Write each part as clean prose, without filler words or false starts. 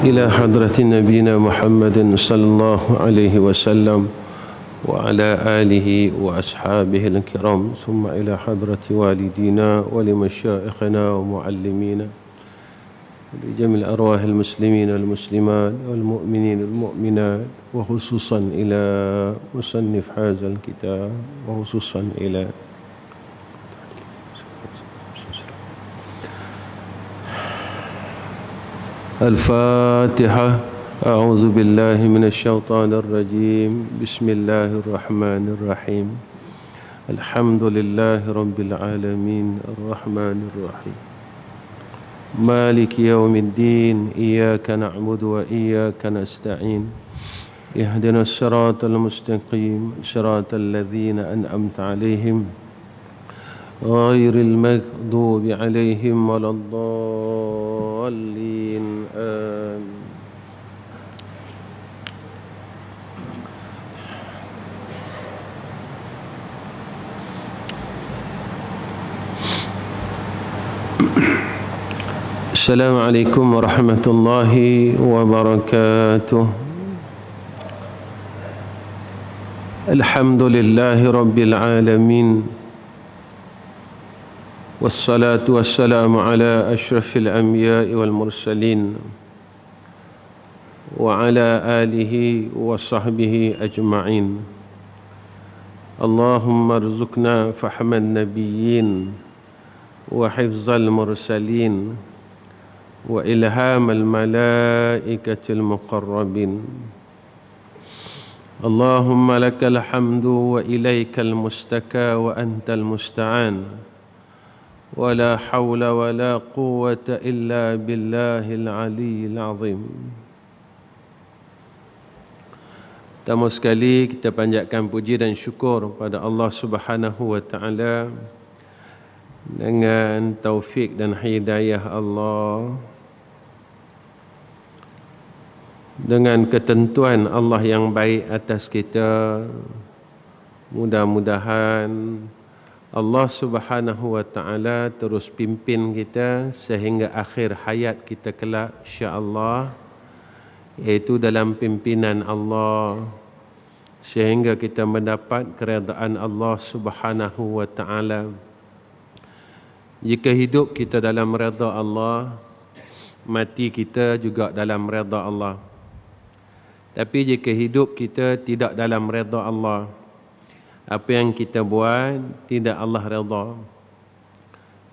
إلى حضرة نبينا محمد صلى الله عليه وسلم وعلى آله وأصحابه الكرام، ثم إلى حضرة والدينا ولمشائخنا ومعلمينا ولجميع الأرواح المسلمين والمسلمات والمؤمنين والمؤمنات، وخصوصا إلى مصنف هذا الكتاب، وخصوصا إلى الفاتحة. أعوذ بالله من الشيطان الرجيم. بسم الله الرحمن الرحيم. الحمد لله رب العالمين الرحمن الرحيم مالك يوم الدين. إياك نعبد وإياك نستعين. اهدنا الصراط المستقيم صراط الذين أنعمت عليهم غير المغضوب عليهم ولا الضالين. آمين. السلام عليكم ورحمة الله وبركاته. الحمد لله رب العالمين، والصلاة والسلام على أشرف الأنبياء والمرسلين وعلى آله وصحبه أجمعين. اللهم ارزقنا فهم النبيين وحفظ المرسلين وإلهام الملائكة المقربين. اللهم لك الحمد وإليك المستكى وأنت المستعان، ولا حول ولا قوة إلا بالله العلي العظيم. Pertama sekali kita panjatkan puji dan syukur pada Allah Subhanahu wa taala dengan taufik dan hidayah Allah, dengan ketentuan Allah yang baik atas kita. Mudah-mudahan Allah Subhanahu wa taala terus pimpin kita sehingga akhir hayat kita kelak, insya-Allah, iaitu dalam pimpinan Allah, sehingga kita mendapat keredaan Allah Subhanahu wa taala. Jika hidup kita dalam redha Allah, mati kita juga dalam redha Allah. Tapi jika hidup kita tidak dalam redha Allah, apa yang kita buat tidak Allah redha.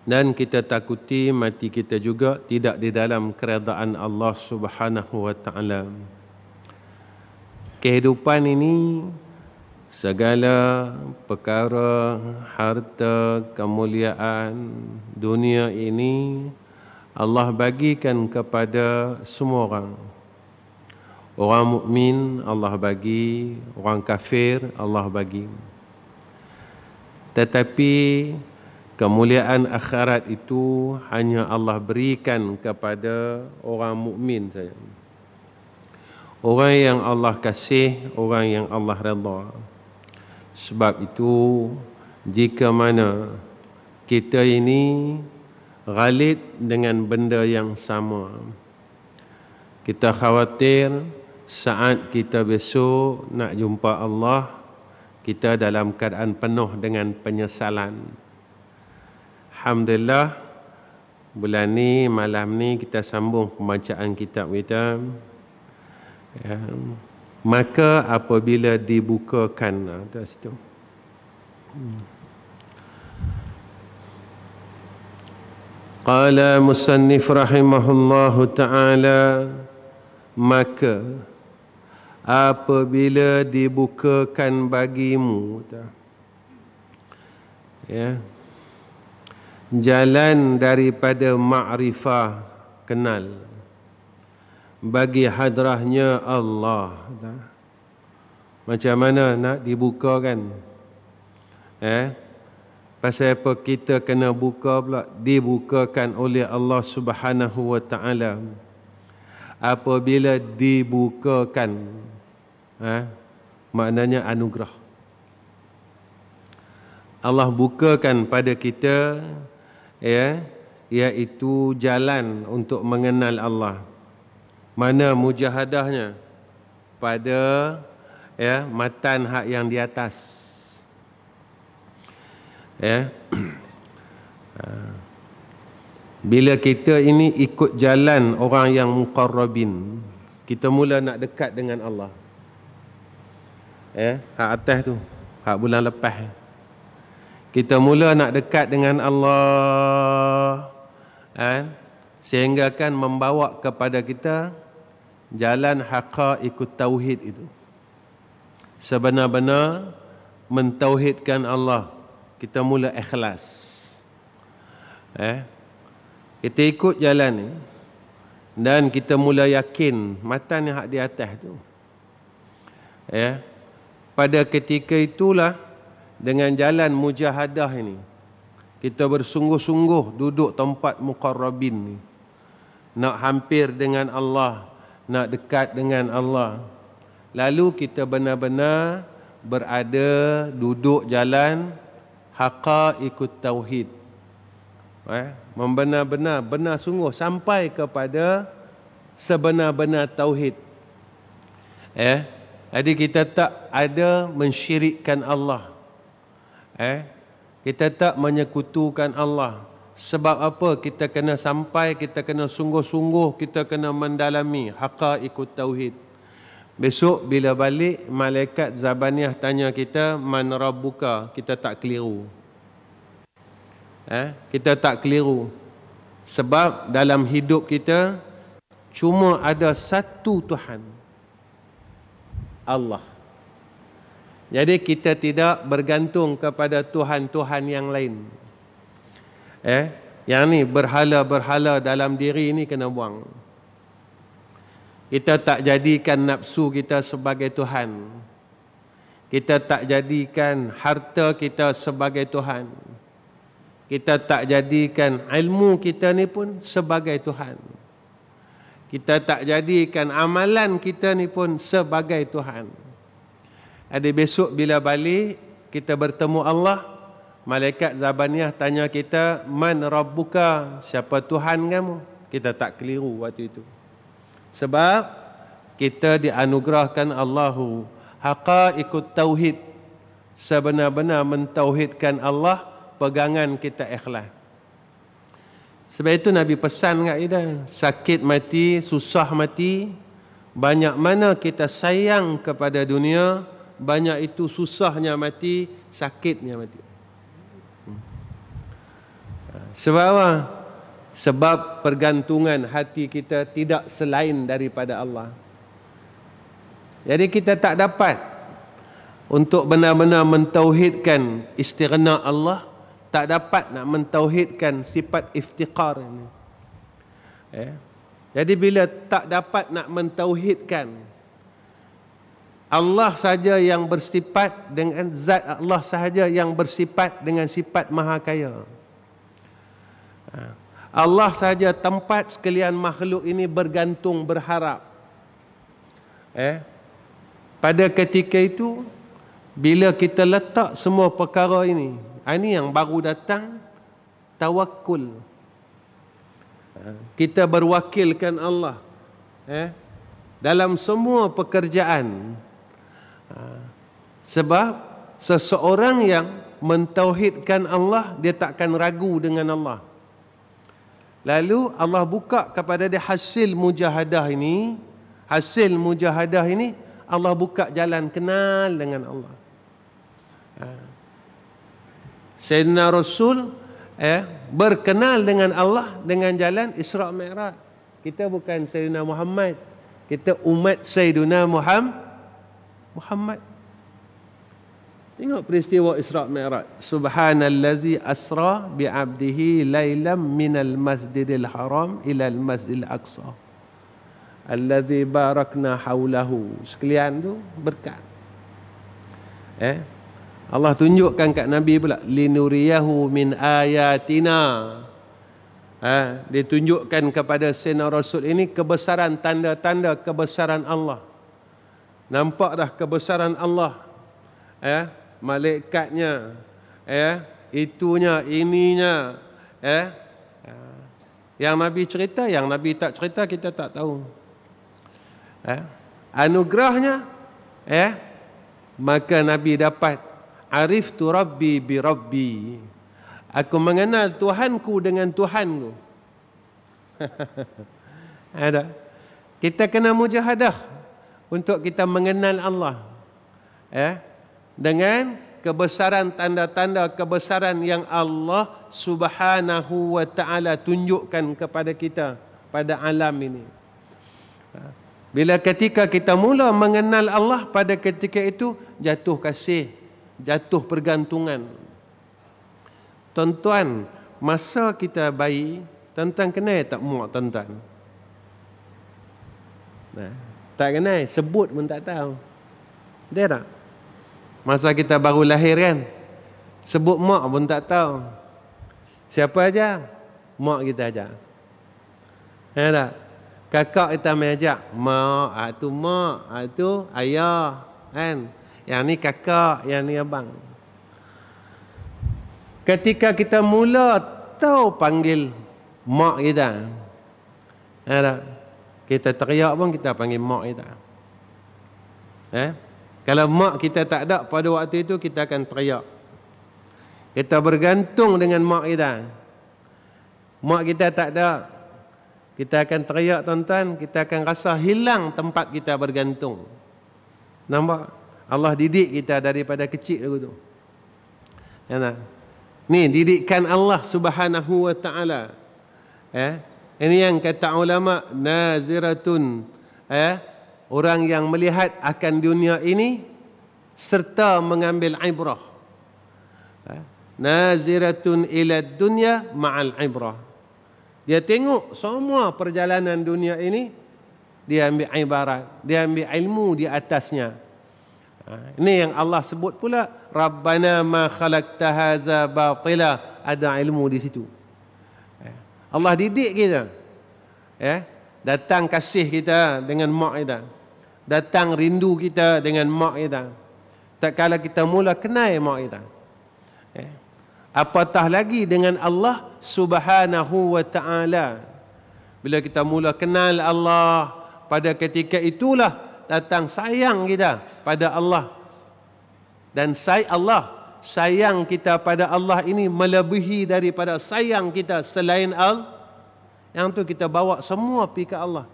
Dan kita takuti mati kita juga tidak di dalam keredaan Allah Subhanahu wa taala. Kehidupan ini, segala perkara, harta, kemuliaan dunia ini Allah bagikan kepada semua orang. Orang mukmin Allah bagi, orang kafir Allah bagi. Tetapi kemuliaan akhirat itu hanya Allah berikan kepada orang mukmin saja. Orang yang Allah kasih, orang yang Allah redha. Sebab itu, jika mana kita ini ghalib dengan benda yang sama, kita khawatir saat kita besok nak jumpa Allah, kita dalam keadaan penuh dengan penyesalan. Alhamdulillah, bulan ni, malam ni kita sambung pembacaan kitab kita. Ya. Maka apabila dibukakan atas itu, qala musannif rahimahullahu ta'ala, maka apabila dibukakan bagimu, ya, jalan daripada ma'rifah, kenal, bagi hadrahnya Allah. Macam mana nak dibukakan? Pasal apa kita kena buka pula? Dibukakan oleh Allah Subhanahu wa taala. Apabila dibukakan, maknanya anugerah. Allah bukakan pada kita, ya, iaitu jalan untuk mengenal Allah. Mana mujahadahnya? Pada matan hak yang di atas. Bila kita ini ikut jalan orang yang muqarrabin, kita mula nak dekat dengan Allah. Hak atas tu, hak bulan lepas. Kita mula nak dekat dengan Allah, sehingga kan membawa kepada kita jalan haqaiqut tauhid itu. Sebenar-benar mentauhidkan Allah. Kita mula ikhlas. Kita ikut jalan ni dan kita mula yakin matan yang hak di atas tu. Pada ketika itulah, dengan jalan mujahadah ini, kita bersungguh-sungguh duduk tempat muqarrabin ni, nak hampir dengan Allah, nak dekat dengan Allah. Lalu kita benar-benar berada duduk jalan haqaiqut tauhid. Membenar-benar, benar sungguh sampai kepada sebenar-benar tauhid. Jadi kita tak ada mensyirikkan Allah. Kita tak menyekutukan Allah. Sebab apa? Kita kena sampai, kita kena sungguh-sungguh, kita kena mendalami haqaiqut tauhid. Besok bila balik, malaikat Zabaniyah tanya kita, man rabbuka? Kita tak keliru. Kita tak keliru. Sebab dalam hidup kita cuma ada satu Tuhan, Allah. Jadi kita tidak bergantung kepada Tuhan-Tuhan yang lain. Yang ni berhala-berhala dalam diri ini kena buang. Kita tak jadikan nafsu kita sebagai Tuhan. Kita tak jadikan harta kita sebagai Tuhan. Kita tak jadikan ilmu kita ni pun sebagai Tuhan. Kita tak jadikan amalan kita ni pun sebagai Tuhan. Ada besok bila balik kita bertemu Allah, malaikat Zabaniyah tanya kita, man rabbuka? Siapa Tuhan kamu? Kita tak keliru waktu itu. Sebab kita dianugerahkan Allahu haqaiqut tauhid. Sebenar-benar mentauhidkan Allah, pegangan kita ikhlas. Sebab itu Nabi pesan kat kita, sakit mati, susah mati, banyak mana kita sayang kepada dunia, banyak itu susahnya mati, sakitnya mati. Sebab apa? Sebab pergantungan hati kita tidak selain daripada Allah. Jadi kita tak dapat untuk benar-benar mentauhidkan istighna Allah, tak dapat nak mentauhidkan sifat iftiqar ini. Jadi bila tak dapat nak mentauhidkan Allah saja yang bersifat dengan zat Allah sahaja yang bersifat dengan sifat maha kaya. Allah saja tempat sekalian makhluk ini bergantung, berharap. Pada ketika itu, bila kita letak semua perkara ini yang baru datang, tawakul. Kita berwakilkan Allah dalam semua pekerjaan. Sebab seseorang yang mentauhidkan Allah, dia takkan ragu dengan Allah. Lalu Allah buka kepada dia hasil mujahadah ini. Hasil mujahadah ini Allah buka jalan kenal dengan Allah. Sayyidina Rasul berkenal dengan Allah dengan jalan Isra' Mi'raj. Kita bukan Sayyidina Muhammad, kita umat Sayyidina Muhammad. Tengok peristiwa Isra' Mi'raj. Subhanallazi asra bi'abdihi lailam minal masjidil haram ilal masjidil aqsa allazi barakna haulahu. Sekalian tu berkat. Allah tunjukkan kat Nabi pula, linuriyahu min ayatina. Ditunjukkan kepada Sayyidina Rasul ini kebesaran, tanda-tanda kebesaran Allah. Nampak dah kebesaran Allah. Malaikatnya, itunya, ininya. Yang Nabi cerita, yang Nabi tak cerita, kita tak tahu. Anugerahnya, maka Nabi dapat ariftu rabbi bi rabbi. Aku mengenal Tuhanku dengan Tuhanku. Ada. Kita kena mujahadah untuk kita mengenal Allah. Dengan kebesaran, tanda-tanda kebesaran yang Allah Subhanahu wa ta'ala tunjukkan kepada kita pada alam ini. Bila ketika kita mula mengenal Allah, pada ketika itu jatuh kasih, jatuh pergantungan. Tuan-tuan, masa kita bayi, tuan-tuan kenal tak muak tuan-tuan? Tak kenal, sebut pun tak tahu. Dia tak? Masa kita baru lahir kan, sebut mak pun tak tahu. Siapa aja? Mak kita aja. Tak? Kakak kita main ajak, mak, tu mak, tu ayah, kan? Yang ni kakak, yang ni abang. Ketika kita mula tahu panggil mak kita, tak? Kita teriak pun kita panggil mak kita. Kalau mak kita tak ada pada waktu itu, kita akan teriak. Kita bergantung dengan mak kita. Mak kita tak ada, kita akan teriak tuan-tuan. Kita akan rasa hilang tempat kita bergantung. Nampak? Allah didik kita daripada kecil dulu tu. Ni didikan Allah Subhanahu wa ta'ala. Ini yang kata ulama, naziratun, orang yang melihat akan dunia ini serta mengambil ibrah. Naziratun ila dunya ma'al ibrah. Dia tengok semua perjalanan dunia ini, dia ambil ibarat, dia ambil ilmu di atasnya. Ini yang Allah sebut pula, Rabbana ma khalaqta haza batila, ada ilmu di situ. Allah didik kita. Datang kasih kita dengan mak kita. Datang rindu kita dengan mak kita. Tak kala kita mula kenal mak kita. Apatah lagi dengan Allah Subhanahu wa ta'ala. Bila kita mula kenal Allah, pada ketika itulah datang sayang kita pada Allah. Dan Allah sayang kita pada Allah ini melebihi daripada sayang kita selain Allah. Yang tu kita bawa semua pergi ke Allah.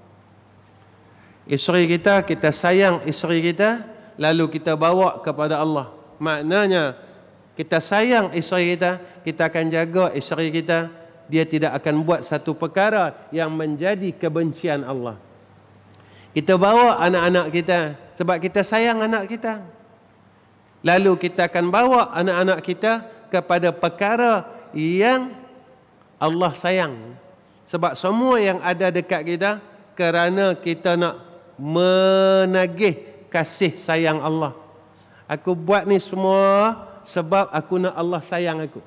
Isteri kita, kita sayang isteri kita, lalu kita bawa kepada Allah. Maknanya kita sayang isteri kita, kita akan jaga isteri kita, dia tidak akan buat satu perkara yang menjadi kebencian Allah. Kita bawa anak-anak kita sebab kita sayang anak kita. Lalu kita akan bawa anak-anak kita kepada perkara yang Allah sayang. Sebab semua yang ada dekat kita kerana kita nak menagih kasih sayang Allah. Aku buat ni semua sebab aku nak Allah sayang aku.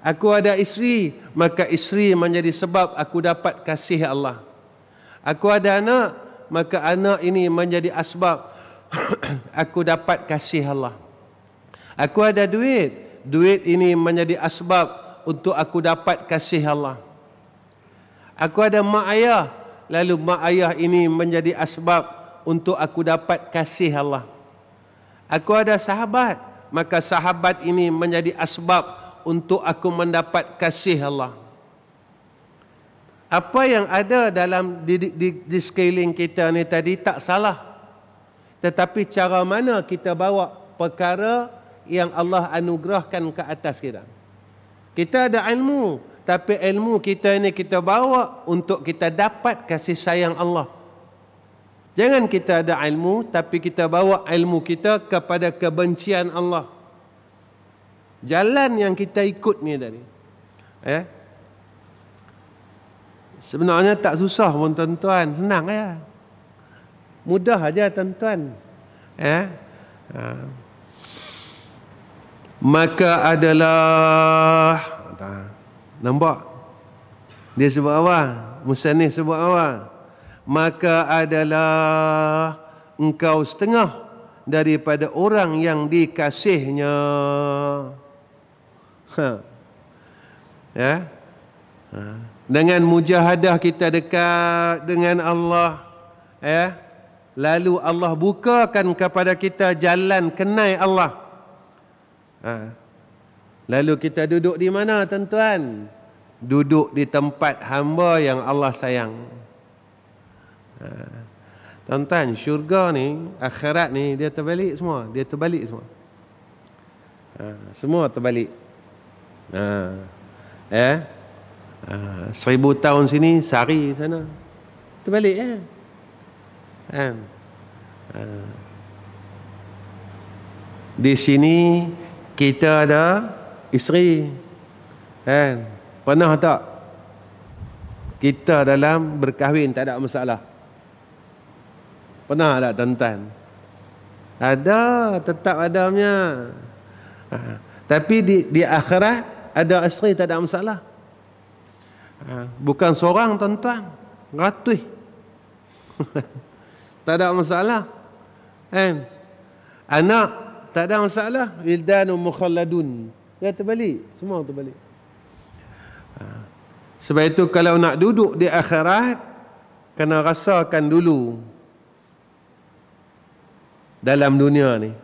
Aku ada isteri, maka isteri menjadi sebab aku dapat kasih Allah. Aku ada anak, maka anak ini menjadi asbab aku dapat kasih Allah. Aku ada duit, duit ini menjadi asbab untuk aku dapat kasih Allah. Aku ada mak ayah, lalu mak ayah ini menjadi asbab untuk aku dapat kasih Allah. Aku ada sahabat, maka sahabat ini menjadi asbab untuk aku mendapat kasih Allah. Apa yang ada dalam di sekeliling kita ni tadi tak salah. Tetapi cara mana kita bawa perkara yang Allah anugerahkan ke atas kita. Kita ada ilmu, tapi ilmu kita ini kita bawa untuk kita dapat kasih sayang Allah. Jangan kita ada ilmu, tapi kita bawa ilmu kita kepada kebencian Allah. Jalan yang kita ikut ni tadi. Sebenarnya tak susah pun tuan-tuan, senang ya. Mudah aja tuan-tuan. Maka adalah, nampak? Dia sebut apa? Musannif sebut apa? Maka adalah engkau setengah daripada orang yang dikasihnya. Dengan mujahadah kita dekat dengan Allah, lalu Allah bukakan kepada kita jalan kenal Allah. Lalu kita duduk di mana, tuan-tuan? Duduk di tempat hamba yang Allah sayang. Tuan-tuan, syurga ni, akhirat ni, dia terbalik semua. Dia terbalik semua. Semua terbalik. 1000 tahun sini, sehari sana. Terbalik di sini kita ada isteri, pernah tak kita dalam berkahwin tak ada masalah? Pernah tak, tuan-tuan? Ada, tetap adanya. Tapi di akhirat ada isteri tak ada masalah. Bukan seorang, tuan-tuan, ratus. Tak ada masalah. Anak tak ada masalah. Wildanun mukhalladun. Dia terbalik, semua terbalik. Sebab itu kalau nak duduk di akhirat, kena rasakan dulu dalam dunia ni.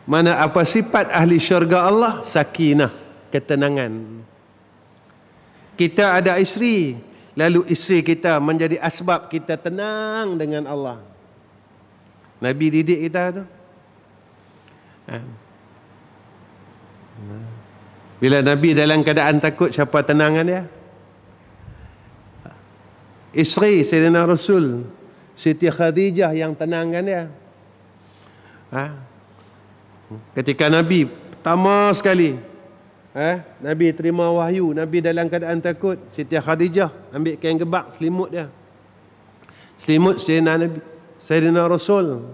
Mana apa sifat ahli syurga Allah? Sakinah, ketenangan. Kita ada isteri, lalu isteri kita menjadi asbab kita tenang dengan Allah. Nabi didik kita tu. Bila Nabi dalam keadaan takut, siapa tenangan dia? Isteri Sayyidina Rasul, Siti Khadijah, yang tenangkan dia. Ketika Nabi pertama sekali Nabi terima wahyu, Nabi dalam keadaan takut, Siti Khadijah ambil kain gebak, selimut dia, selimut Sayyidina Rasul.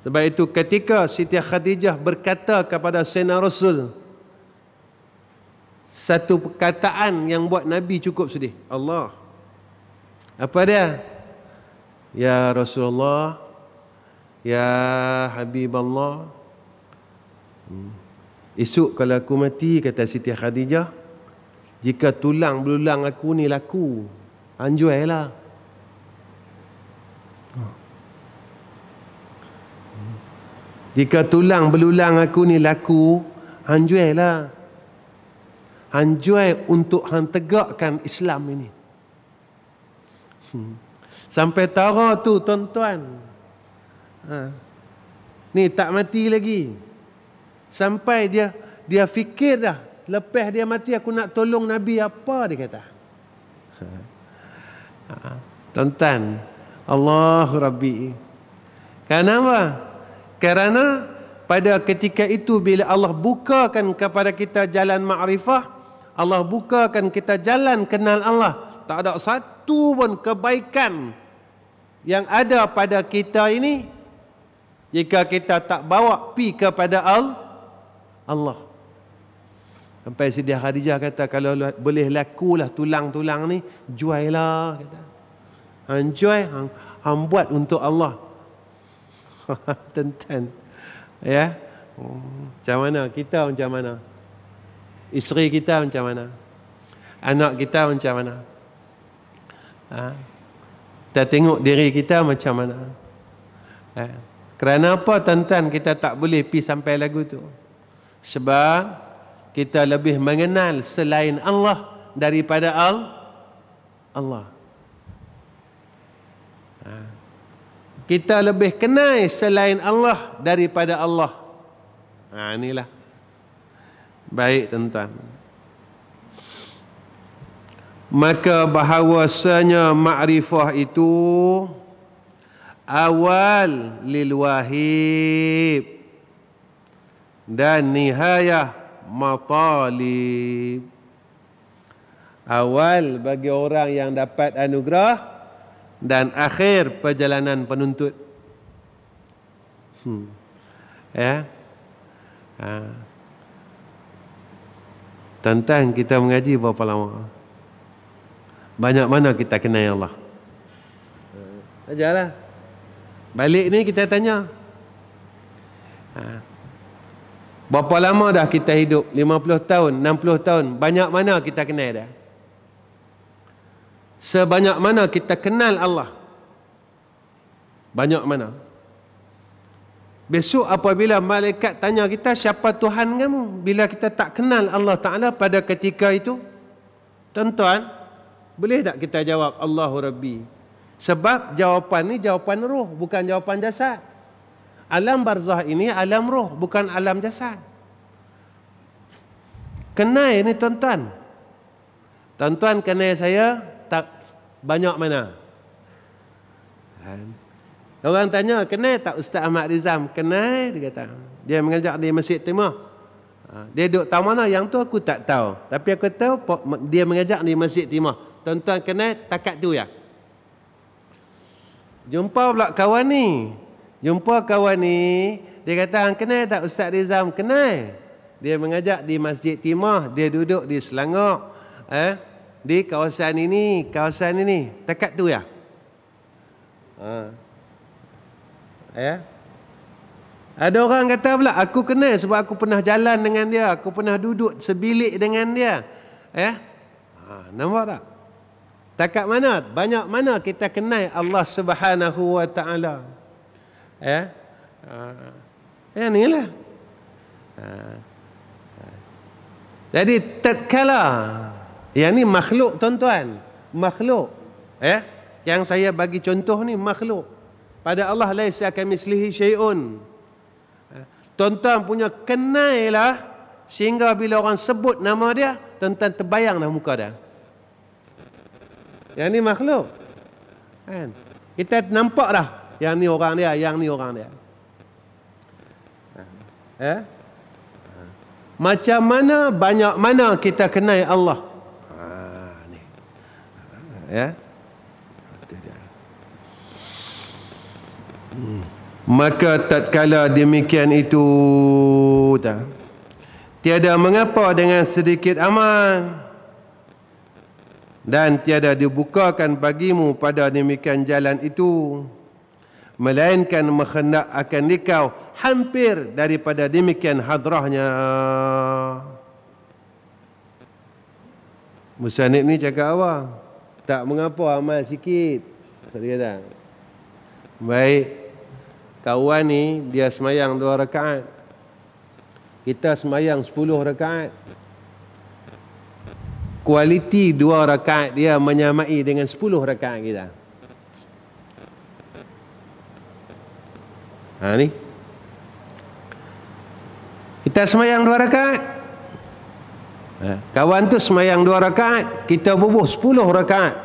Sebab itu ketika Siti Khadijah berkata kepada Sayyidina Rasul satu perkataan yang buat Nabi cukup sedih. Allah. Apa dia? Ya Rasulullah, ya Habiballah, esok kalau aku mati, kata Siti Khadijah, jika tulang belulang aku ni laku, anjuailah. Jika tulang belulang aku ni laku, anjuailah. Anjuai untuk hang tegakkan Islam ini. Sampai tara tu, tuan-tuan, ni tak mati lagi. Sampai dia fikir dah, lepas dia mati aku nak tolong Nabi, apa dia kata? Tuan-tuan, Allahu Rabbi. Kenapa? Kerana pada ketika itu bila Allah bukakan kepada kita jalan ma'rifah, Allah bukakan kita jalan kenal Allah, tak ada satu pun kebaikan yang ada pada kita ini jika kita tak bawa pi kepada Allah. Sampai Siti Khadijah kata, kalau boleh lakulah tulang-tulang ni, juailah, kata. Hang jual, hang buat untuk Allah. Tuan-tuan, ya, macam mana kita, macam mana isteri kita, macam mana anak kita, macam mana kita tengok diri kita macam mana. Kerana apa, tuan-tuan, kita tak boleh pi sampai lagu tu? Sebab kita lebih mengenal selain Allah daripada Allah. Kita lebih kenal selain Allah daripada Allah. Inilah. Baik, tuan-tuan. Maka bahawasanya ma'rifah itu awal lil wahib dan nihayah matalib. Awal bagi orang yang dapat anugerah dan akhir perjalanan penuntut. Tuan-tuan, kita mengaji berapa lama? Banyak mana kita kenal Allah? Ajarlah. Balik ni kita tanya. Berapa lama dah kita hidup? 50 tahun, 60 tahun. Banyak mana kita kenal dah? Sebanyak mana kita kenal Allah? Banyak mana? Besok apabila malaikat tanya kita, siapa Tuhan kamu? Bila kita tak kenal Allah Ta'ala pada ketika itu, tuan-tuan, boleh tak kita jawab Allahu Rabbi? Sebab jawapan ni jawapan roh, bukan jawapan jasad. Alam barzah ini alam roh, bukan alam jasad. Kenal ni tuan-tuan. Tuan-tuan kenal saya tak banyak mana? Orang tanya, kenal tak Ustaz Ahmad Rizam? Kenal, dia kata. Dia mengajar di Masjid Timah. Dia duduk tahu mana, yang tu aku tak tahu. Tapi aku tahu dia mengajar di Masjid Timah. Tuan-tuan kenal, takat tu ya. Jumpa pula kawan ni. Jumpa kawan ni, dia kata, kenal tak Ustaz Rizam? Kenal. Dia mengajar di Masjid Timah. Dia duduk di Selangor. Di kawasan ini, kawasan ini. Takat tu ya. Ada orang kata pula, aku kenal sebab aku pernah jalan dengan dia, aku pernah duduk sebilik dengan dia. Nampak tak? Takat mana? Banyak mana kita kenal Allah Subhanahu wa Ta'ala. Inilah. Jadi tatkala, yang ni makhluk tuan-tuan, makhluk. Yang saya bagi contoh ni makhluk. Pada Allah laisa kamitslihi syai'un. Tuan-tuan punya kenal lah, sehingga bila orang sebut nama dia, tuan-tuan terbayang dah muka dia. Yang ni makhluk. Kita nampak dah, yang ni orang dia, yang ni orang dia. Macam mana, banyak mana kita kenal Allah. Ni. Maka tatkala demikian itu, tiada mengapa dengan sedikit amal, dan tiada dibukakan bagimu pada demikian jalan itu, melainkan menghendak akan dikau hampir daripada demikian hadrahnya. Musannif ni cakap apa? Tak mengapa amal sikit. Dia kata, baik, kawan ni dia semayang 2 rakaat, kita semayang 10 rakaat. Kualiti 2 rakaat dia menyamai dengan 10 rakaat kita. Ni kita semayang 2 rakaat, kawan tu semayang 2 rakaat, kita bubuh 10 rakaat.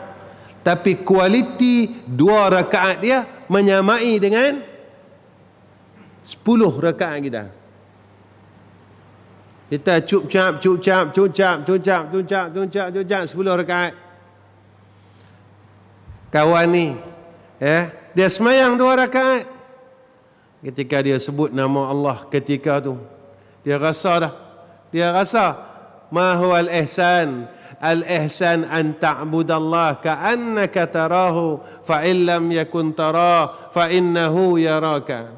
Tapi kualiti 2 rakaat dia menyamai dengan 10 rakaat kita. Kita cup-cap 10 rakaat. Kawan ni, dia semayang 2 rakaat. Ketika dia sebut nama Allah ketika tu, dia rasa dah. Dia rasa, ma huwal ihsan? Al-ihsan an ta'budallah ka'annaka tarahu fa in lam yakun tarah fa innahu yaraka.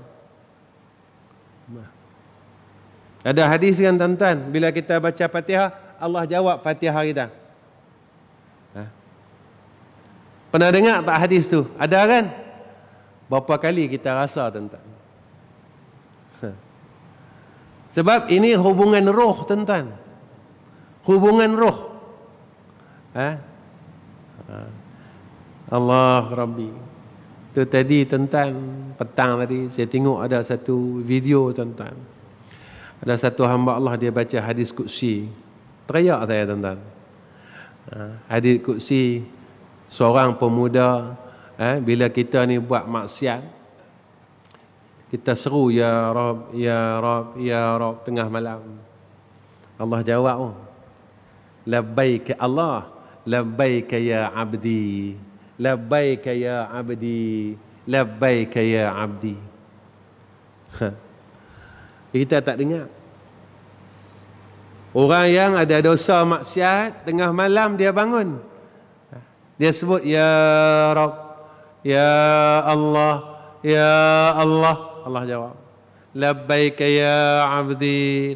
Ada hadis kan tuan-tuan, bila kita baca Fatihah, Allah jawab Fatihah kita. Pernah dengar tak hadis tu? Ada kan? Berapa kali kita rasa tuan-tuan? Sebab ini hubungan roh tuan-tuan. Hubungan roh. Allah Rabbi. Tu tadi tuan-tuan, petang tadi saya tengok ada satu video tuan-tuan. Ada satu hamba Allah, dia baca hadis Qudsi. Teriak saya tuan-tuan. Hadis Qudsi, seorang pemuda, bila kita ni buat maksiat, kita seru ya Rab, ya Rab, ya Rab tengah malam. Allah jawab, labbaik Allah, labbaik ya abdi, labbaik ya abdi, labbaik ya abdi. Kita tak dengar. Orang yang ada dosa maksiat, tengah malam dia bangun, dia sebut ya Rab, ya Allah, ya Allah. Allah jawab, labbaik ya abdi.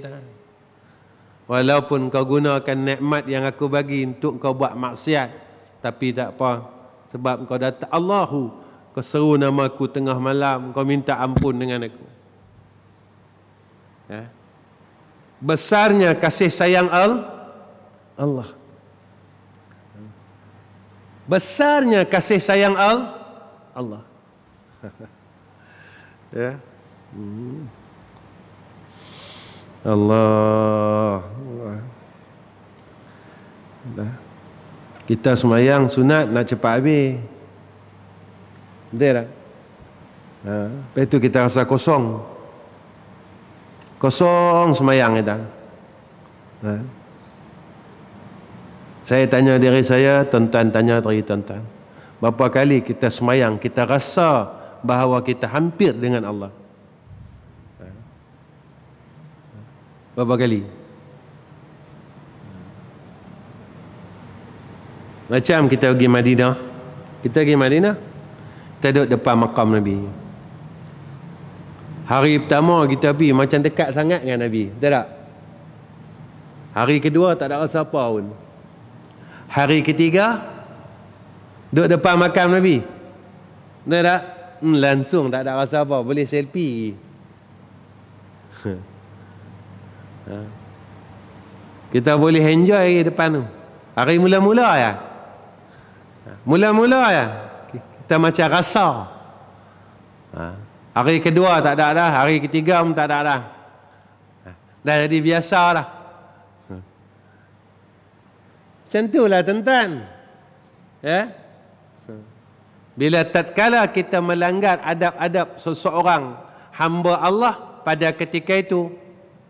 Walaupun kau gunakan nikmat yang aku bagi untuk kau buat maksiat, tapi tak apa, sebab kau datang Allahu, kau seru nama aku tengah malam, kau minta ampun dengan aku. Ya. Besarnya kasih sayang Allah. Besarnya kasih sayang Allah. Ya. Allah. Kita semayang sunat nak cepat habis. Betul tak? Lepas itu kita rasa kosong. Kosong semayang kita. Saya tanya diri saya, tuan-tuan tanya diri tuan-tuan. Berapa kali kita semayang, kita rasa bahawa kita hampir dengan Allah? Berapa kali? Macam kita pergi Madinah. Kita pergi Madinah, kita duduk depan makam Nabi. Hari pertama kita pergi macam dekat sangat dengan Nabi. Betul tak? Hari kedua tak ada rasa apa pun. Hari ketiga duduk depan makam Nabi. Betul tak? Langsung tak ada rasa apa. Boleh selfie. Kita boleh enjoy lagi depan tu. Hari mula-mula ya. Mula-mula ya. Kita macam rasa. Hari kedua tak ada dah. Hari ketiga pun tak ada dah. Dah jadi biasa dah. Macam itulah tuan-tuan. Ya. Bila tatkala kita melanggar adab-adab seseorang hamba Allah, pada ketika itu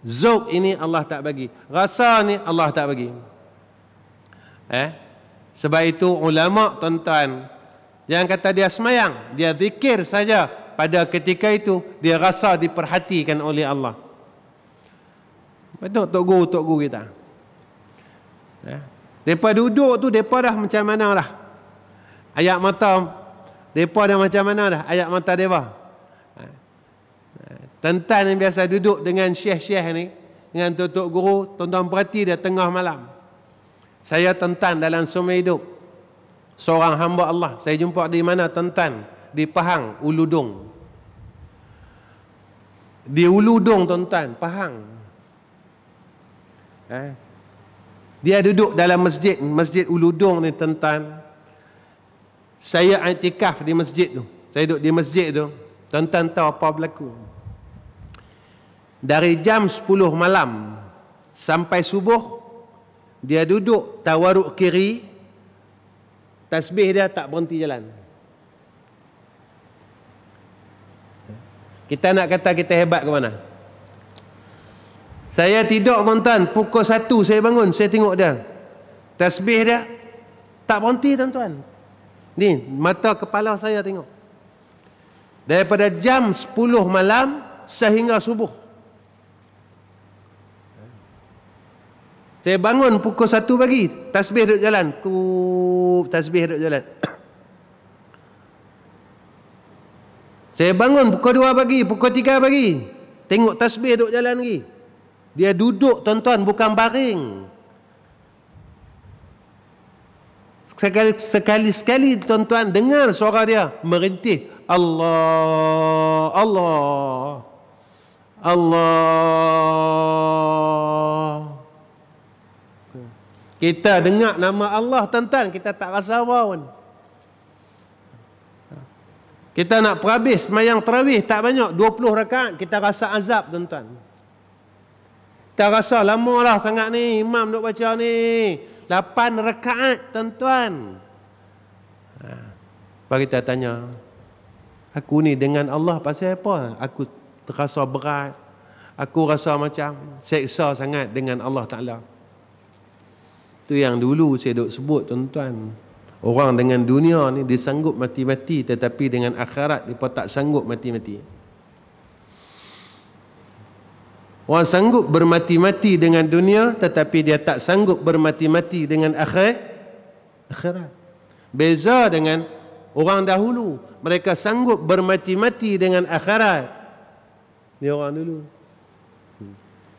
zauq ini Allah tak bagi, rasa ni Allah tak bagi. Sebab itu ulama tuan-tuan, jangan kata dia semayang, dia zikir saja, pada ketika itu dia rasa diperhatikan oleh Allah. Betul tok guru kita. Depa duduk tu depa dah macam mana dah? Ayat mata depa dah macam mana dah? Ayat mata depa. Tuan-tuan yang biasa duduk dengan syekh-syekh ni, dengan tok guru, tuan-tuan perhati dia tengah malam. Saya tuan-tuan dalam semua hidup, seorang hamba Allah, saya jumpa di mana tuan-tuan? Di Pahang, Uludung. Di Uludung tuan-tuan, Pahang. Dia duduk dalam masjid Uludung ni tuan-tuan. Saya i'tikaf di masjid tu. Saya duduk di masjid tu. Tuan-tuan tahu apa berlaku? Dari jam 10 malam sampai subuh, dia duduk tawaruk kiri, tasbih dia tak berhenti jalan. Kita nak kata kita hebat ke mana? Saya tidur tuan-tuan, pukul 1 saya bangun, saya tengok dia. Tasbih dia tak berhenti tuan-tuan. Ni mata kepala saya tengok. Daripada jam 10 malam sehingga subuh. Saya bangun pukul 1 pagi, tasbih duduk jalan. Tasbih duduk jalan. Saya bangun pukul 2 pagi, pukul 3 pagi. Tengok tasbih duduk jalan lagi. Dia duduk tuan-tuan, bukan baring. Sekali-sekali tuan-tuan dengar suara dia merintih. Allah, Allah, Allah. Kita dengar nama Allah tuan-tuan, kita tak rasa apa pun. Kita nak perhabis semayang tarawih tak banyak, 20 rakaat, kita rasa azab tuan-tuan. Kita rasa lama lah sangat ni imam duk baca ni, 8 rakaat tuan-tuan. Baru kita tanya, aku ni dengan Allah pasal apa? Aku terasa berat, aku rasa macam seksa sangat dengan Allah Ta'ala. Itu yang dulu saya duk sebut tuan-tuan. Orang dengan dunia ni dia sanggup mati-mati, tetapi dengan akhirat dia tak sanggup mati-mati. Orang sanggup bermati-mati dengan dunia, tetapi dia tak sanggup bermati-mati dengan akhirat. Beza dengan orang dahulu, mereka sanggup bermati-mati dengan akhirat, Ni orang dulu.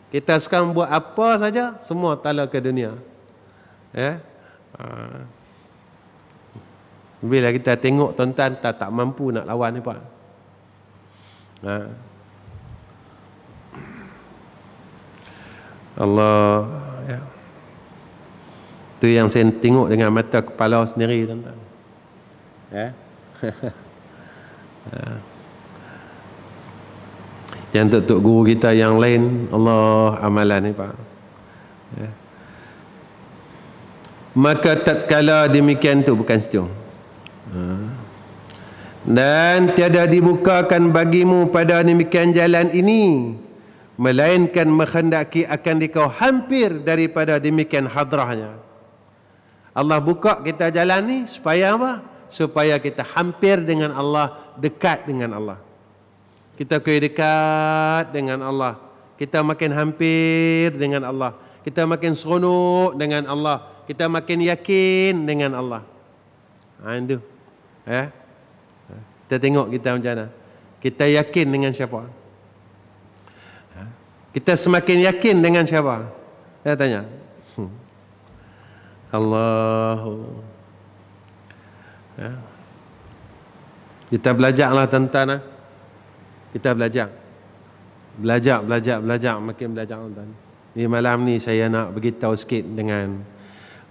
Kita sekarang buat apa saja, semua tala ke dunia. Ya. Bila kita tengok tuan-tuan tak mampu nak lawan ni Pak. Allah, ya. Tu yang saya tengok dengan mata kepala sendiri tuan-tuan. Ya. Yang tok guru kita yang lain, Allah amalan ni Pak. Ya. Maka tatkala demikian tu bukan situ. Dan tiada dibukakan bagimu pada demikian jalan ini, melainkan menghendaki akan dikau hampir daripada demikian hadrahnya. Allah buka kita jalan ni supaya apa? Supaya kita hampir dengan Allah, dekat dengan Allah. Kita kaya dekat dengan Allah. Kita makin hampir dengan Allah. Kita makin seronok dengan Allah. Kita makin yakin dengan Allah. Itu. Ya. Kita tengok kita macam mana. Kita yakin dengan siapa? Kita semakin yakin dengan siapa? Saya tanya. Allahu. Ya. Kita belajarlah tentang. Kita belajar. Belajar, makin belajar tuan. Di malam ni saya nak beritahu sikit dengan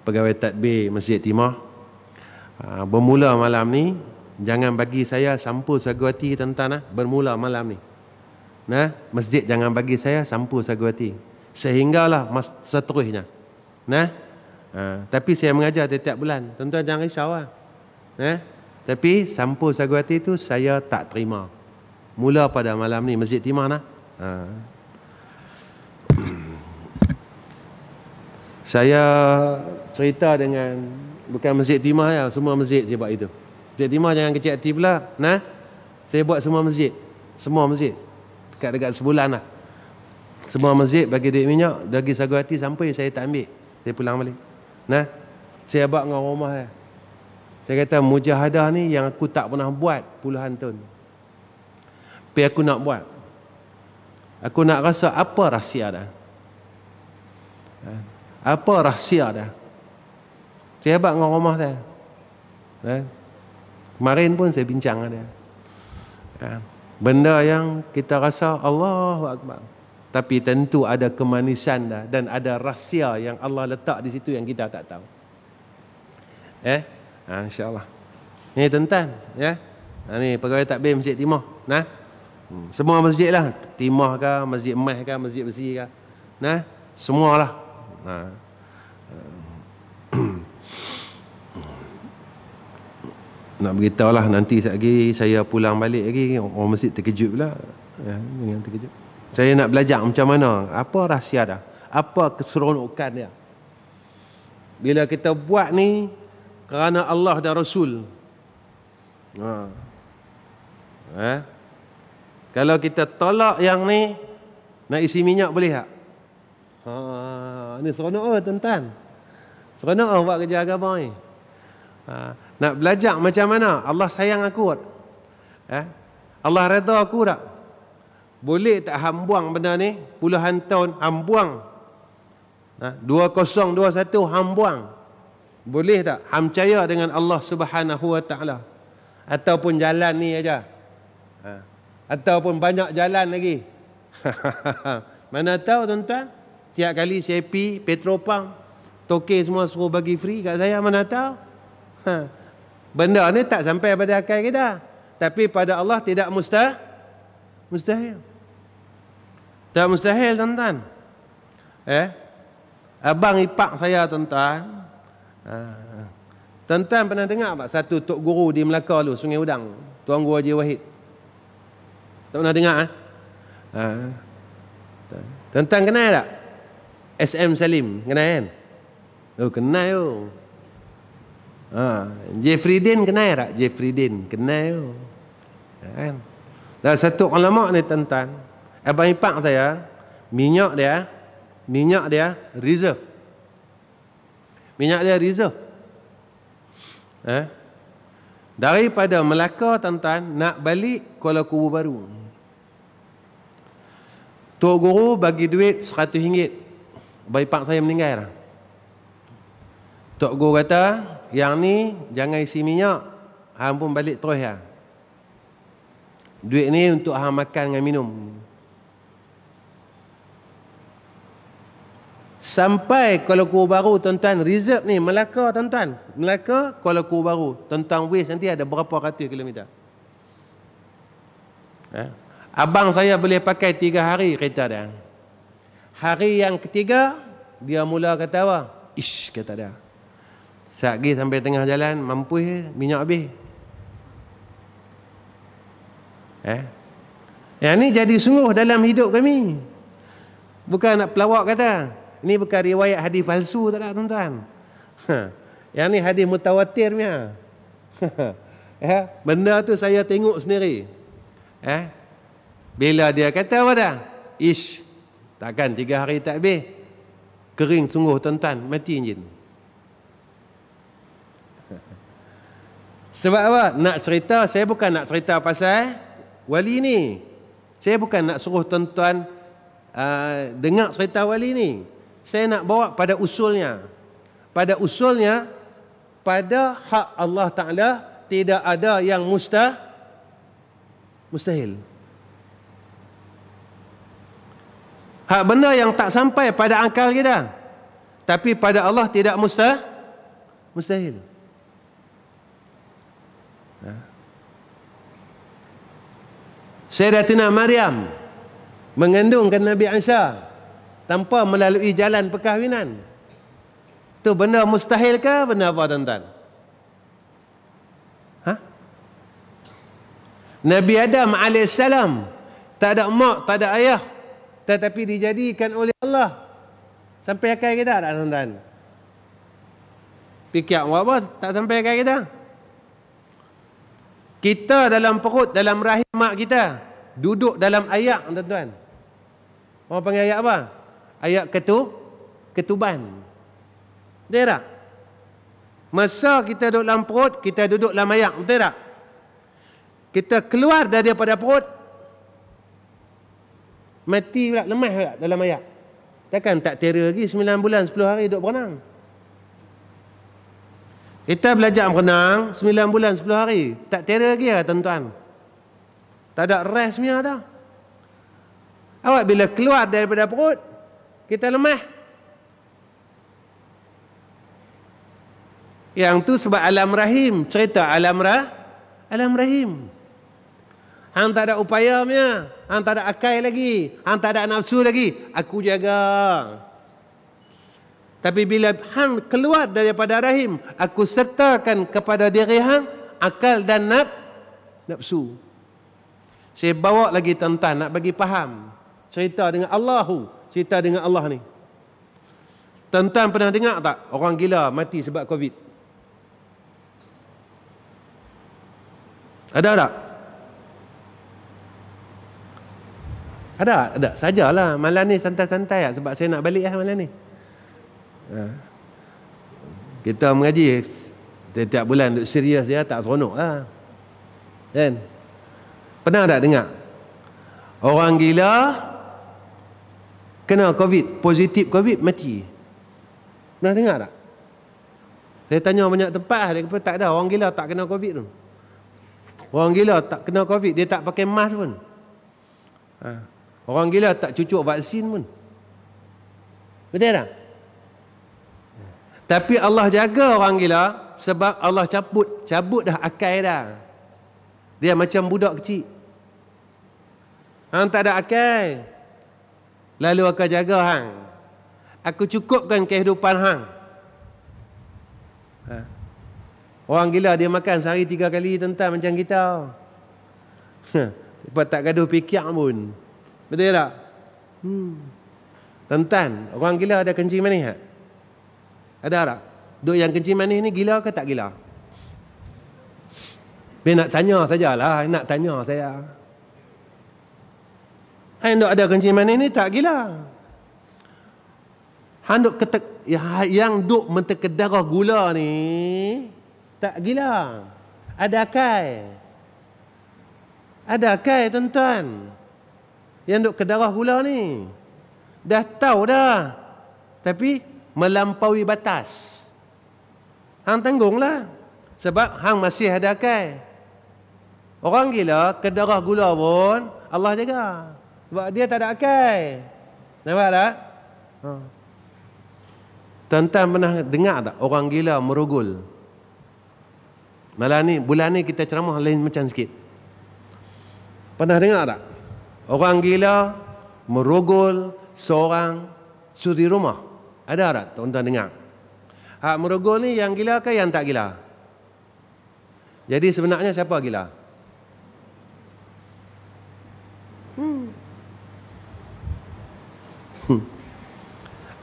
pegawai tadbir Masjid Timah. Bermula malam ni, jangan bagi saya sampul sagu hati tuan-tuan. Bermula malam ni. Masjid jangan bagi saya sampul sagu hati. Sehinggalah seterusnya. Tapi saya mengajar setiap bulan. Tuan-tuan jangan risau lah. Tapi sampul sagu hati tu saya tak terima. Mula pada malam ni Masjid Timah Saya cerita dengan bukan Masjid Timah ya, semua masjid saya buat itu. Masjid Timah jangan kecil hati pula. Saya buat semua masjid. Semua masjid. Dekat-dekat sebulan lah. Semua masjid bagi duit minyak, bagi sagu hati sampai saya tak ambil. Saya pulang balik. Saya buat dengan rumah saya. Saya kata mujahadah ni yang aku tak pernah buat puluhan tahun. Tapi aku nak buat. Aku nak rasa apa rahsia dah. Apa rahsia dah. Saya buat dengan rumah saya. Kemarin pun saya bincang dengan dia. Benda yang kita rasa Allahu Akbar. Tapi tentu ada kemanisan dah. Dan ada rahsia yang Allah letak di situ yang kita tak tahu. InsyaAllah. Ni tuan-tuan. Ni pegawai takbir Masjid Timah. Semua masjid lah. Timah ke, Masjid Emas ke, Masjid Besi ke. Semualah. Nak beritahu lah nanti lagi saya pulang balik lagi orang masjid terkejut pula. Dengan terkejut. Saya nak belajar macam mana, apa rahsia dah, apa keseronokan dia. Bila kita buat ni kerana Allah dan Rasul. Kalau kita tolak yang ni, nak isi minyak boleh tak? Ni seronok tuan-tuan. Seronok buat kerja agama ni. Nak belajar macam mana Allah sayang aku. Allah redha aku tak? Boleh tak hambuang benda ni? Puluhan tahun hambuang. 2021 hambuang. Boleh tak? Hamcaya dengan Allah Subhanahu Wa Taala. Ataupun jalan ni aja. Ataupun banyak jalan lagi. Mana tahu tuan-tuan? Tiap kali saya pergi Petropang, toke semua suruh bagi free kat saya, mana tahu? Benda ni tak sampai pada akal kita. Tapi pada Allah tidak mustahil. Tak mustahil tuan-tuan. Abang ipak saya tuan-tuan. Tuan-tuan pernah dengar tak satu tok guru di Melaka lu, Sungai Udang, Tuan Guru Haji Wahid? Tak pernah dengar Tuan-tuan kenal tak? SM Salim, kenal kan? Kenal yo. Jeffrey Din kenal tak? Jeffrey Din kenal yo. Kan? Dan satu ulama ni tuan-tuan, abang ipak saya, minyak dia reserve. Minyak dia reserve. Daripada Melaka tuan-tuan nak balik Kuala Kubu Baru. Tok Guru bagi duit RM100. Bayi pak saya meninggal. Tok Guru kata, yang ni jangan isi minyak, hang pun balik terus ya. Duit ni untuk hang makan dengan minum. Sampai Kuala Lumpur baru tuan-tuan, reserve ni Melaka tuan-tuan. Melaka, Kuala Lumpur baru. Tuan-tuan waste nanti ada berapa ratus kilometer. Abang saya boleh pakai 3 hari kereta dia. Hari yang ketiga, dia mula kata apa? Ish, kata dia. Sekali sampai tengah jalan, mampu minyak habis. Yang ni jadi sungguh dalam hidup kami. Bukan nak pelawak kata. Ini bukan riwayat hadis palsu tak ada tuan-tuan. Yang ni hadis mutawatir punya. Benda tu saya tengok sendiri. Bila dia kata apa dah? Ish, takkan 3 hari tak habis. Kering sungguh tuan-tuan, mati enjin. Sebab apa? Nak cerita, saya bukan nak cerita pasal wali ni. Saya bukan nak suruh tuan-tuan dengar cerita wali ni. Saya nak bawa pada usulnya. Pada usulnya, pada hak Allah Ta'ala, tidak ada yang mustahil. Hak benda yang tak sampai pada akal kita. Tapi pada Allah tidak mustahil. Sayyidatina Maryam mengandungkan Nabi Isa tanpa melalui jalan perkahwinan. Itu benda mustahil ke? Benda apa tuan-tuan? Nabi Adam AS tak ada mak, tak ada ayah, tetapi dijadikan oleh Allah. Sampai akal kita tak tuan-tuan? Fikir apa tak sampai akal kita? Kita dalam perut, dalam rahim mak kita, duduk dalam ayak tuan-tuan. Orang panggil ayak apa? Ayak ketuban. Betul tak? Masa kita duduk dalam perut, kita duduk dalam ayak. Betul tak? Kita keluar daripada perut, mati pula, lemah pula dalam ayak. Takkan tak tera lagi 9 bulan 10 hari duduk berenang. Kita belajar berenang 9 bulan 10 hari, tak tera lagi lah tuan-tuan. Tak ada rest punya dah. Awak bila keluar daripada perut, kita lemah. Yang tu sebab alam rahim, cerita alam rahim. Hang tak ada upaya punya, hang tak ada akal lagi, hang tak ada nafsu lagi, aku jaga. Tapi bila hang keluar daripada rahim, aku sertakan kepada diri hang akal dan nafsu. Saya bawa lagi tuan-tuan nak bagi faham cerita dengan cerita dengan Allah ni. Tuan-tuan pernah dengar tak orang gila mati sebab Covid? Ada tak? Ada. Sajalah malam ni santai-santai sebab saya nak balik malam ni. Kita mengaji setiap bulan duduk serius ya, tak seronok lah. Kan? Pernah tak dengar orang gila kena Covid, positif Covid, mati? Pernah dengar tak? Saya tanya banyak tempat, dia kata tak ada, orang gila tak kena Covid tu. Orang gila tak kena Covid, dia tak pakai mask pun. Orang gila tak cucuk vaksin pun. Betul tak? Tapi Allah jaga orang gila sebab Allah cabut dah akal dah. Dia macam budak kecil. Hang tak ada akal. Lalu aku jaga hang. Aku cukupkan kehidupan hang. Orang gila dia makan sehari 3 kali tuan-tuan macam kita. Lepas tak gaduh fikir pun. Betul tak? Tuan-tuan, orang gila ada kencing manis tak? Ada tak? Duk yang kencing manis ni gila ke tak gila? Dia nak tanya sajalah, nak tanya saya. Hang duk ada kencing manis ni tak gila. Hang duk yang duk mentekan darah gula ni tak gila. Ada akal. Ada akal tuan-tuan. Yang duk ke darah gula ni. Dah tahu dah. Tapi melampaui batas. Hang tanggunglah. Sebab hang masih ada akal. Orang gila ke darah gula pun Allah jaga. Sebab dia tak ada akal. Nampak tak? Tuan-tuan pernah dengar tak orang gila merogol? Bulan ni kita ceramah lain macam sikit. Pernah dengar tak? Orang gila merogol seorang suri rumah. Ada tak tuan-tuan dengar? Hak merogol ni yang gila ke yang tak gila? Jadi sebenarnya siapa gila?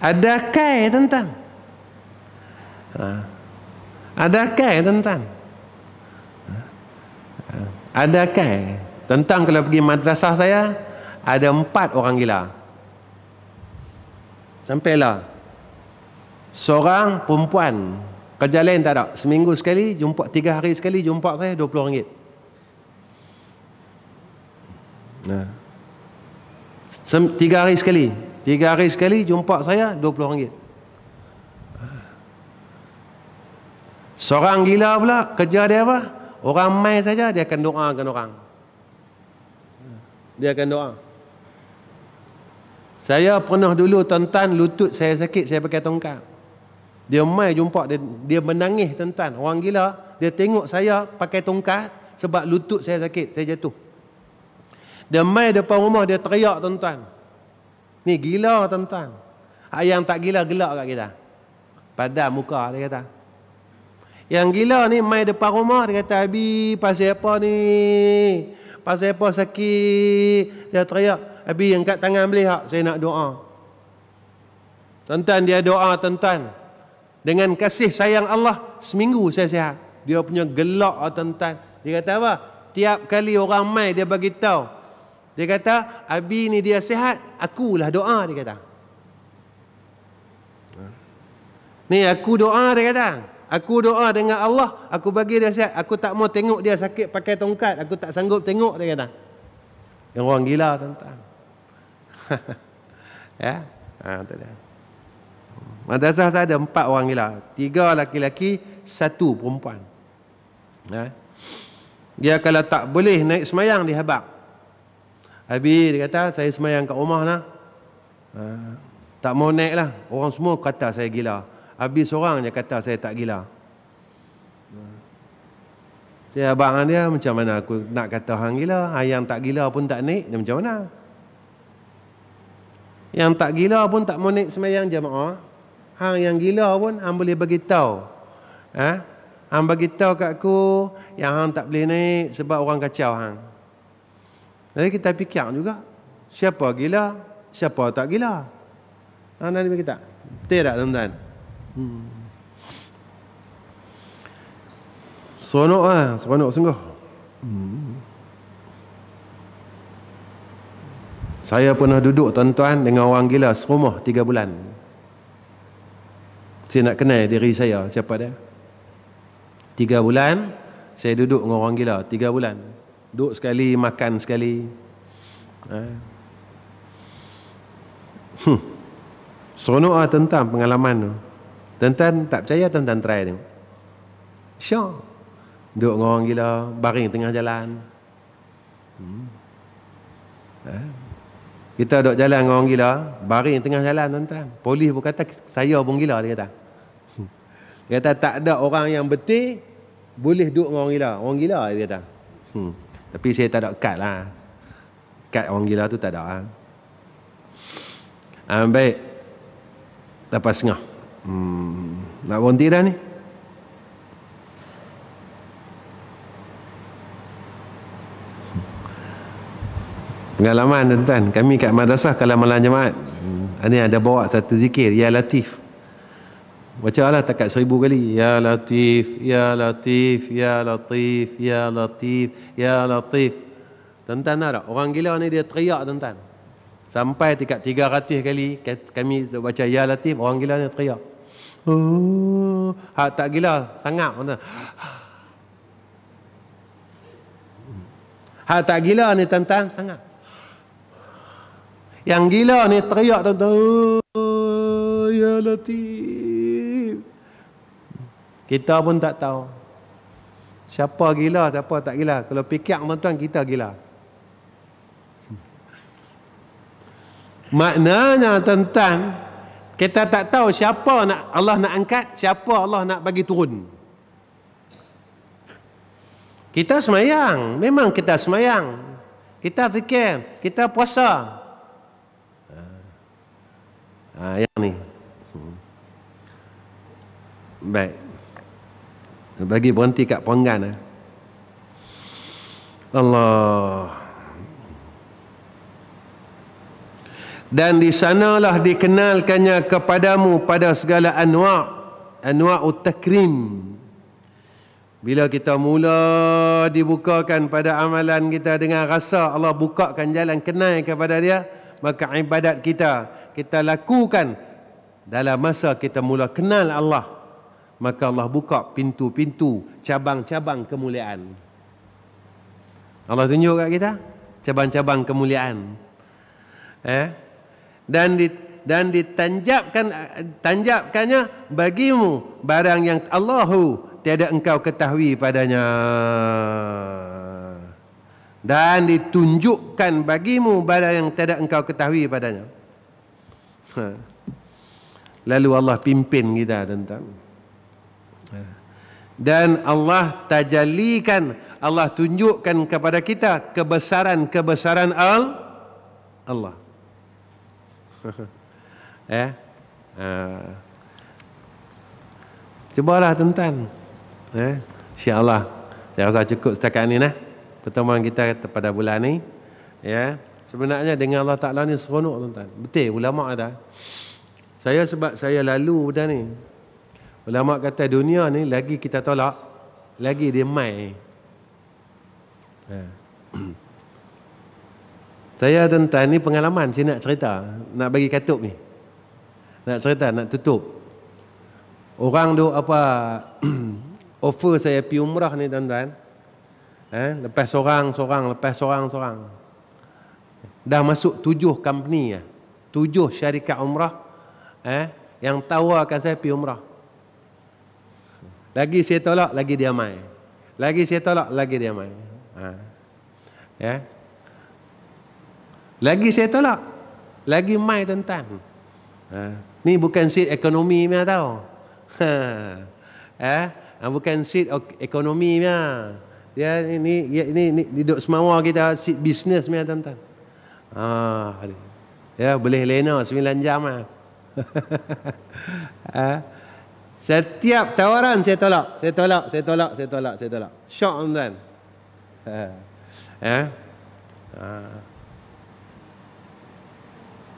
Ada kai tuan-tuan? Ada kai tuan-tuan? Ada kai? Tuan-tuan kalau pergi madrasah saya, ada 4 orang gila. Sampailah. Seorang perempuan, kerja lain tak ada. Seminggu sekali jumpa, 3 hari sekali jumpa saya RM20. Nah. 3 hari sekali. 3 hari sekali jumpa saya RM20. Seorang gila pula, kerja dia apa? Orang mai saja dia akan doakan orang. Dia akan doa. Saya pernah dulu tuan-tuan, lutut saya sakit, saya pakai tongkat. Dia mai jumpa, dia menangis tuan-tuan. Orang gila, dia tengok saya pakai tongkat sebab lutut saya sakit, saya jatuh. Dia mai depan rumah, dia teriak tuan-tuan. Ni gila tuan-tuan. Yang tak gila gelak kat kita. Padam muka dia kata. Yang gila ni mai depan rumah, dia kata, Abi pasal apa ni? Pasal apa sakit? Dia teriak. Abi angkat tangan boleh tak? Saya nak doa. Tuan-tuan, dia doa tuan-tuan. Dengan kasih sayang Allah, seminggu saya sihat. Dia punya gelak tuan-tuan. Dia kata apa? Tiap kali orang mai dia bagi tahu. Dia kata, Abi ni dia sihat, akulah doa, dia kata. Ni aku doa, dia kata. Aku doa dengan Allah, aku bagi dia sihat. Aku tak mau tengok dia sakit pakai tongkat. Aku tak sanggup tengok, dia kata. Yang orang gila tuan-tuan. Ya, tu dia. Madrasah saya ada 4 orang gila. 3 laki-laki, 1 perempuan. Ya. Dia kalau tak boleh naik semayang, dia habaq. Habis dia kata, saya semayang kat rumah lah. Tak mau naik lah. Orang semua kata saya gila. Habis seorang je kata saya tak gila. Dia abang dia, macam mana aku nak kata hang gila? Yang tak gila pun tak naik, dia macam mana? Yang tak gila pun tak mau naik semayang jemaah. Hang yang gila pun hang boleh bagi tahu. Hang bagi tahu kat aku yang hang tak boleh naik sebab orang kacau hang. Jadi kita fikir juga, siapa gila, siapa tak gila. Nanti kita. Betul tak tuan-tuan? Seronok lah, seronok sungguh. Saya pernah duduk tuan-tuan dengan orang gila serumah 3 bulan. Saya nak kenal diri saya, siapa dia. 3 bulan, saya duduk dengan orang gila, 3 bulan. Duduk sekali, makan sekali. Seronok lah tuan-tuan pengalaman tu. Tuan-tuan tak percaya, tuan-tuan try tengok. Syok. Duduk dengan orang gila, baring tengah jalan. Kita duduk jalan dengan orang gila, baring tengah jalan tuan-tuan. Polis pun kata, saya pun gila, dia kata. Dia kata, tak ada orang yang betul boleh duduk dengan orang gila. Orang gila, dia kata. Tapi saya tak ada kad lah. Kad orang gila tu tak ada lah. Baik. Lepas setengah. Nak berhenti dah ni? Pengalaman tuan-tuan, kami kat madrasah kalau malam Jumaat, ini ada bawa satu zikir, Ya Latif. Baca lah takat 1000 kali. Ya Latif, Ya Latif, Ya Latif, Ya Latif, Ya Latif. Tuan-tuan tak? Orang gila ni dia teriak tuan-tuan. Sampai tingkat 300 kali kami baca Ya Latif, orang gila ni teriak. Hak tak gila, sangap tuan-tuan. Hak tak gila ni tuan-tuan, sangap. Yang gila ni teriak tuan-tuan, "Oh, ya Latif." Kita pun tak tahu siapa gila, siapa tak gila. Kalau fikir tuan-tuan, kita gila. Maknanya tuan-tuan, kita tak tahu siapa Allah nak angkat, siapa Allah nak bagi turun. Kita semayang, memang kita semayang. Kita fikir, kita puasa. Yang ni. Baik. Bagi berhenti kat perenggan. Allah. Dan di sanalah dikenalkannya kepadamu pada segala anwa'ut takrim. Bila kita mula dibukakan pada amalan kita dengan rasa Allah bukakan jalan kenal kepada dia, maka ibadat kita lakukan dalam masa kita mula kenal Allah, maka Allah buka pintu-pintu, cabang-cabang kemuliaan. Allah tunjuk kat kita cabang-cabang kemuliaan. Dan ditanjapkannya bagimu barang yang Allahu tiada engkau ketahui padanya, dan ditunjukkan bagimu barang yang tiada engkau ketahui padanya. Lalu Allah pimpin kita tentang, dan Allah tajallikan, Allah tunjukkan kepada kita kebesaran Allah. Cubalah tuan-tuan. InsyaAllah saya rasa cukup setakat ni pertemuan kita pada bulan ni. Sebenarnya dengan Allah Ta'ala ni seronok tuan-tuan. Betul ulama kata. Sebab saya lalu benda ni, ulama kata dunia ni lagi kita tolak, lagi dia mai. Saya tuan-tuan ni pengalaman saya nak cerita, nak bagi katup ni. Nak cerita, nak tutup. Orang tu offer saya pergi umrah ni tuan-tuan. Lepas seorang. Dah masuk 7 company 7 syarikat umrah yang tawarkan saya pergi umrah. Lagi saya tolak, lagi dia mai. Lagi saya tolak, lagi dia mai. Lagi saya tolak, lagi mai tuan-tuan. Ni bukan seat ekonomi punya tau. Bukan seat ekonomi punya. Dia ini duduk semawar kita seat bisnes punya tuan-tuan. Boleh lena 9 jam Setiap tawaran saya tolak. Syok tuan-tuan.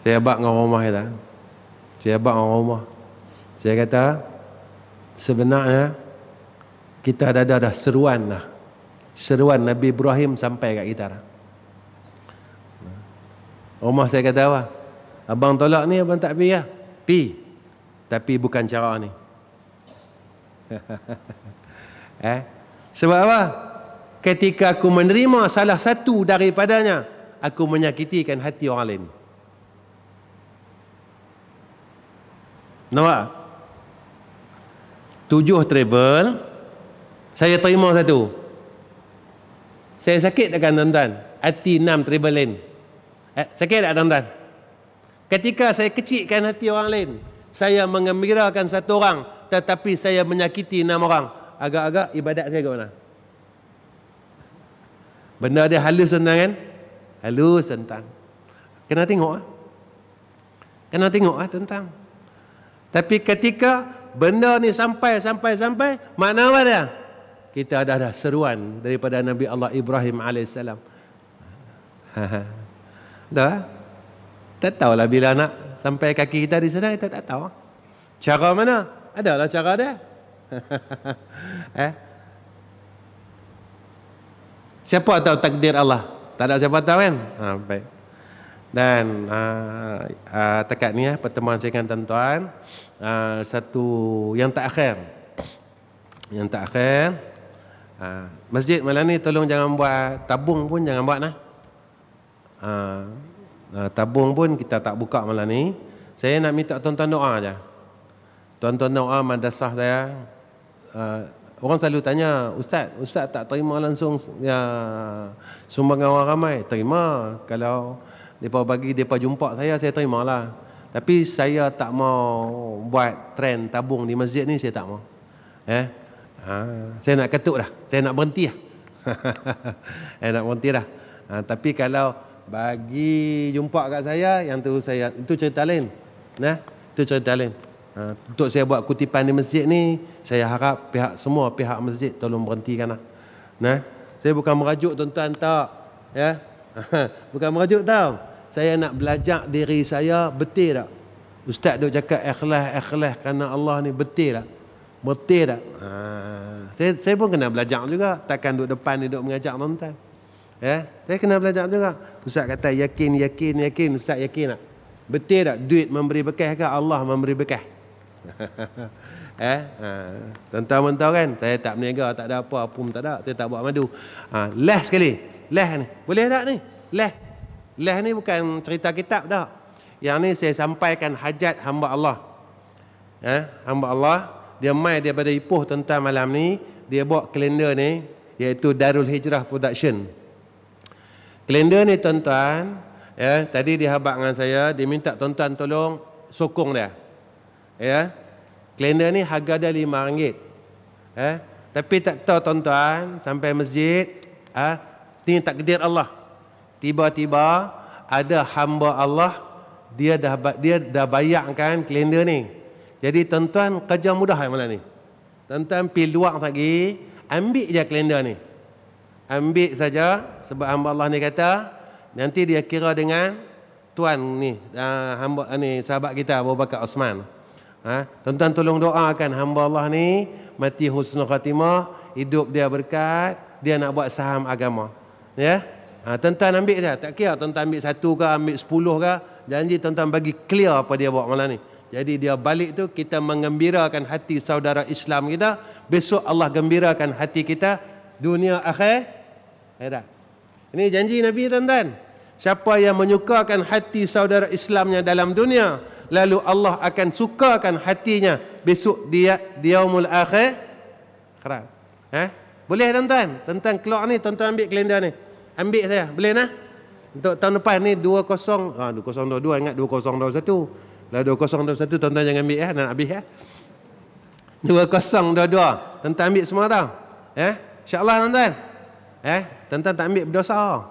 Saya bak dengan rumah kita. Saya kata, sebenarnya kita ada seruan Nabi Ibrahim sampai kat kita. Rumah saya kata apa? Abang tolak ni, abang tak pergi Pergi. Tapi bukan cara ni. Sebab apa? Ketika aku menerima salah satu daripadanya, aku menyakitikan hati orang lain. Nampak? 7 travel, saya terima satu. Saya sakit takkan tuan-tuan? Hati 6 travel lain. Sakit tak tuan-tuan? Ketika saya kecilkan hati orang lain, saya mengembirakan satu orang, tetapi saya menyakiti 6 orang. Agak-agak ibadat saya ke mana? Benda dia halus tuan-tuan kan? Halus tuan-tuan. Kena tengok tuan-tuan. Tapi ketika benda ni sampai, makna apa dia? Kita ada seruan daripada Nabi Allah Ibrahim AS. Dah? Tak tahulah bila nak sampai kaki kita di sana, kita tak tahu. Cara mana? Adalah cara dia. Siapa tahu takdir Allah? Tak ada siapa tahu kan? Baik. Dan tekat ni pertemuan saya dengan tuan-tuan, satu yang tak akhir. Masjid malam ni tolong jangan buat tabung pun, jangan buat Tabung pun kita tak buka malam ni. Saya nak minta tuan-tuan doa aja. Tuan-tuan doa madrasah saya. Orang selalu tanya, Ustaz tak terima langsung ya, sumbangan orang ramai? Terima. Kalau mereka bagi, mereka jumpa saya terimalah. Tapi saya tak mau buat trend tabung di masjid ni, saya tak mau. Saya nak katuk dah. Saya nak berhenti dah. Saya nak berhenti dah. Tapi kalau bagi jumpa kat saya, yang tu saya, itu cerita lain. Itu cerita lain. Untuk saya buat kutipan di masjid ni, saya harap semua pihak masjid tolong berhentikan lah. Saya bukan merajuk tuan-tuan tak, ya. Bukan merajuk tau. Saya nak belajar diri saya, betul tak? Ustaz duk cakap ikhlas kerana Allah ni, betul tak? Betul tak? Saya pun kena belajar juga. Takkan duduk depan ni duduk mengajar tuan-tuan. Ya, saya kena belajar juga. Ustaz kata yakin. Ustaz yakin tak? Betul tak? Duit memberi bekah ke Allah memberi bekah? Tuan-tuan tahu kan, saya tak berniaga, tak ada apa pun tak ada, saya tak buat madu. Last sekali, last ni boleh tak ni? Last ni bukan cerita kitab dah. Yang ni saya sampaikan hajat hamba Allah. Hamba Allah, dia mai daripada Ipoh tuan-tuan malam ni, dia bawa kalender ni, iaitu Darul Hijrah Production. Kalender ni tuan-tuan, tadi dia habaq dengan saya, dia minta tuan-tuan tolong sokong dia. Kalender ni harga dia RM5. Tapi tak tahu tuan-tuan, sampai masjid, ni takdir Allah. Tiba-tiba ada hamba Allah, dia dah bayarkan kalender ni. Jadi tuan-tuan kerja mudah malam ni. Tuan-tuan pergi luar lagi, ambil je kalender ni. Ambil saja, sebab hamba Allah ni kata, nanti dia kira dengan tuan ni, hamba ni, sahabat kita Abu Bakar Osman. Tuan-tuan tolong doakan hamba Allah ni mati husnul khatimah, hidup dia berkat, dia nak buat saham agama. Ya? Tuan-tuan ambil saja, tak kira tuan-tuan ambil 1 ke, ambil 10 ke, janji tuan-tuan bagi clear apa dia buat malam ni. Jadi dia balik tu, kita menggembirakan hati saudara Islam kita, besok Allah gembirakan hati kita dunia akhirat. Ini janji Nabi tuan-tuan. Siapa yang menyukakan hati saudara Islamnya dalam dunia, lalu Allah akan sukakan hatinya besok dia yaumul akhirat. Boleh tuan-tuan? Tuan-tuan keluar ni, tuan-tuan ambil kalender ni. Ambil saya, boleh nah? Untuk tahun depan ni 2022, ingat 2021. Lah 2021 tuan-tuan jangan ambil nak habis 2022. Tuan-tuan ambil semua tau. Insya-Allah tuan-tuan. Tuan-tuan tak ambil berdosa.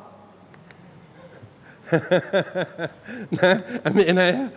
Ambil nak ya.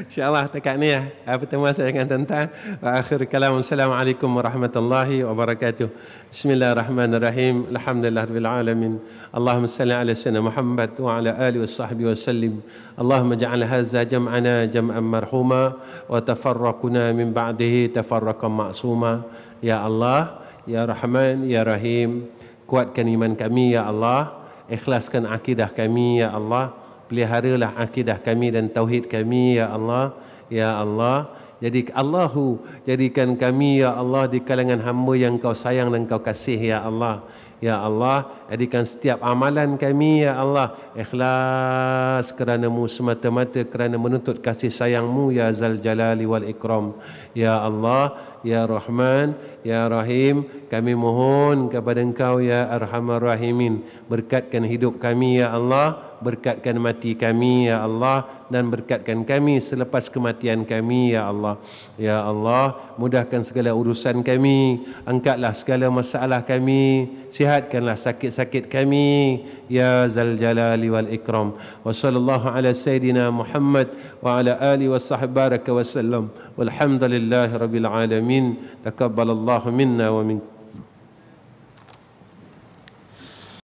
InsyaAllah dekat ni pertemuan saya dengan tuan-tuan. Wa akhir kalam. Assalamualaikum warahmatullahi wabarakatuh. Bismillahirrahmanirrahim. Alhamdulillahirabbil alamin. Allahumma salli ala sayyidina Muhammad wa ala alihi washabbihi wasallim. Allahumma ja'al hadza jam'ana jam'an marhuma wa tafarraquna min ba'dihi tafarraqan ma'suma. Ya Allah, ya Rahman, ya Rahim, kuatkan iman kami ya Allah. Ikhlaskan akidah kami ya Allah. Peliharalah akidah kami dan tauhid kami ya Allah. Ya Allah, jadikan kami ya Allah di kalangan hamba yang kau sayang dan kau kasih ya Allah. Ya Allah, jadikan setiap amalan kami ya Allah ikhlas kerana-Mu semata-mata, kerana menuntut kasih sayang-Mu ya Zal Jalali wal Ikram. Ya Allah, ya Rahman, ya Rahim, kami mohon kepada Engkau ya Arhamar Rahimin, berkatkan hidup kami ya Allah, berkatkan mati kami ya Allah, dan berkatkan kami selepas kematian kami ya Allah. Ya Allah, mudahkan segala urusan kami, angkatlah segala masalah kami, sihatkanlah sakit-sakit kami ya Zal Jalali wal Ikram. Wa sallallahu ala sayyidina Muhammad wa ala alihi wa sahbihi baraka wa sallam. Walhamdulillahi rabbil alamin. Taqabbalallahu minna wa minkum.